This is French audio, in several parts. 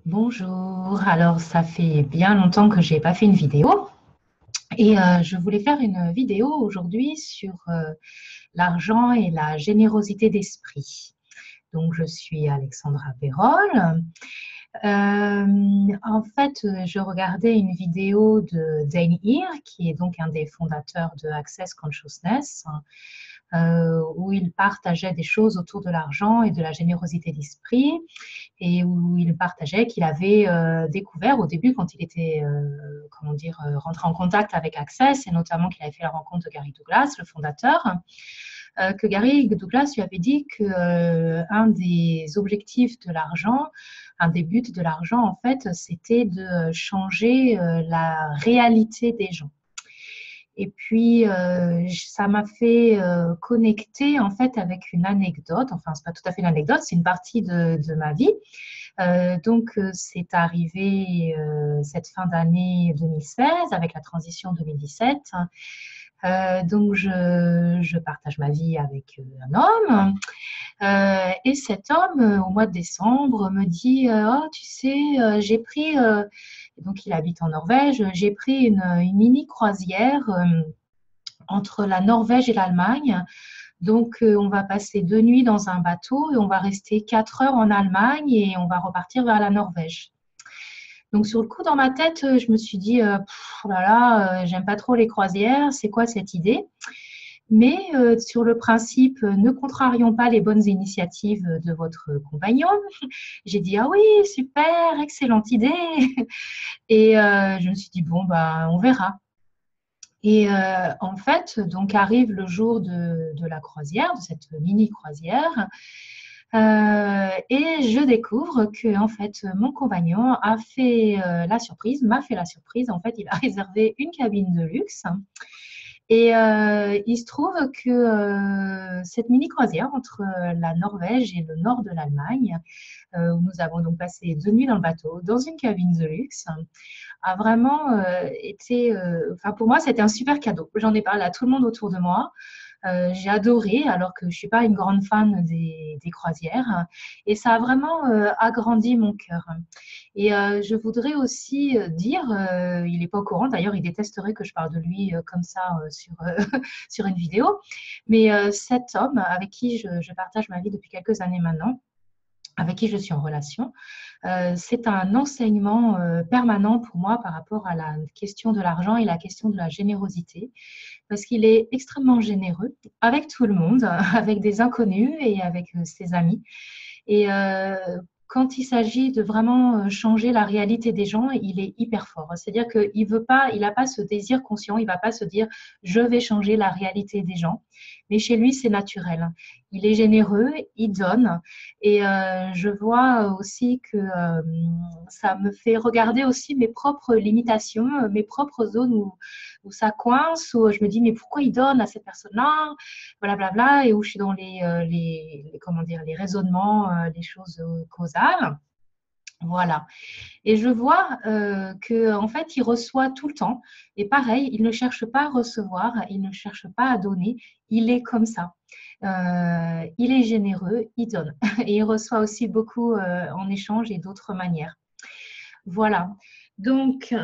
Bonjour, alors ça fait bien longtemps que j'ai pas fait une vidéo et je voulais faire une vidéo aujourd'hui sur l'argent et la générosité d'esprit. Donc je suis Alexandra Perrol. En fait, je regardais une vidéo de Dane Heer, qui est donc un des fondateurs de Access Consciousness, où il partageait des choses autour de l'argent et de la générosité d'esprit, et où il partageait qu'il avait découvert au début, quand il était rentré en contact avec Access, et notamment qu'il avait fait la rencontre de Gary Douglas, le fondateur, que Gary Douglas lui avait dit que un des objectifs de l'argent, un des buts de l'argent, en fait, c'était de changer la réalité des gens. Et puis, ça m'a fait connecter en fait avec une anecdote. Enfin, c'est pas tout à fait une anecdote, c'est une partie de ma vie. C'est arrivé cette fin d'année 2016 avec la transition 2017. Je partage ma vie avec un homme. Et cet homme, au mois de décembre, me dit oh, tu sais, j'ai pris, donc il habite en Norvège, j'ai pris une mini croisière entre la Norvège et l'Allemagne. Donc, on va passer 2 nuits dans un bateau et on va rester 4 heures en Allemagne et on va repartir vers la Norvège. Donc, sur le coup, dans ma tête, je me suis dit, oh là là, j'aime pas trop les croisières, c'est quoi cette idée? Mais sur le principe, ne contrarions pas les bonnes initiatives de votre compagnon. J'ai dit, ah oui, super, excellente idée. Et je me suis dit, bon, bah, on verra. Et en fait, donc arrive le jour de la croisière, de cette mini croisière, et je découvre que en fait mon compagnon a fait la surprise, m'a fait la surprise. En fait, il a réservé une cabine de luxe. Et il se trouve que cette mini croisière entre la Norvège et le nord de l'Allemagne, où nous avons donc passé 2 nuits dans le bateau, dans une cabine de luxe, a vraiment été, enfin pour moi, c'était un super cadeau. J'en ai parlé à tout le monde autour de moi. J'ai adoré, alors que je ne suis pas une grande fan des croisières. Et ça a vraiment agrandi mon cœur. Et je voudrais aussi dire, il n'est pas au courant, d'ailleurs, il détesterait que je parle de lui comme ça sur une vidéo. Mais cet homme avec qui je partage ma vie depuis quelques années maintenant, avec qui je suis en relation, c'est un enseignement permanent pour moi par rapport à la question de l'argent et la question de la générosité, parce qu'il est extrêmement généreux avec tout le monde, avec des inconnus et avec ses amis. Et quand il s'agit de vraiment changer la réalité des gens, il est hyper fort. C'est-à-dire qu'il veut pas, il n'a pas ce désir conscient, il ne va pas se dire je vais changer la réalité des gens. Mais chez lui, c'est naturel. Il est généreux, il donne. Et je vois aussi que ça me fait regarder aussi mes propres limitations, mes propres zones où ça coince, où je me dis mais pourquoi il donne à cette personne-là, blablabla, et où je suis dans comment dire, les raisonnements, les choses causales. Voilà. Et je vois que en fait, il reçoit tout le temps. Et pareil, il ne cherche pas à recevoir, il ne cherche pas à donner. Il est comme ça. Il est généreux, il donne. Et il reçoit aussi beaucoup en échange et d'autres manières. Voilà. Donc,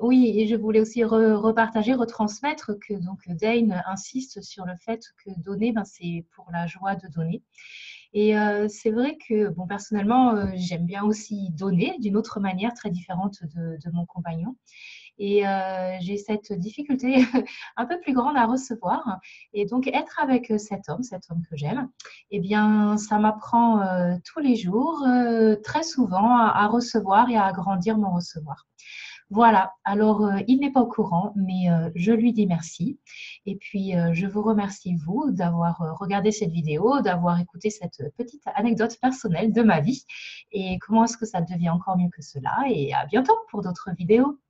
oui, et je voulais aussi repartager, retransmettre que donc Dane insiste sur le fait que donner, ben, c'est pour la joie de donner. Et c'est vrai que, bon, personnellement, j'aime bien aussi donner d'une autre manière très différente de mon compagnon. Et j'ai cette difficulté un peu plus grande à recevoir. Et donc, être avec cet homme que j'aime, eh bien, ça m'apprend tous les jours, très souvent, à recevoir et à agrandir mon recevoir. Voilà, alors il n'est pas au courant, mais je lui dis merci. Et puis, je vous remercie, vous, d'avoir regardé cette vidéo, d'avoir écouté cette petite anecdote personnelle de ma vie. Et comment est-ce que ça devient encore mieux que cela? Et à bientôt pour d'autres vidéos.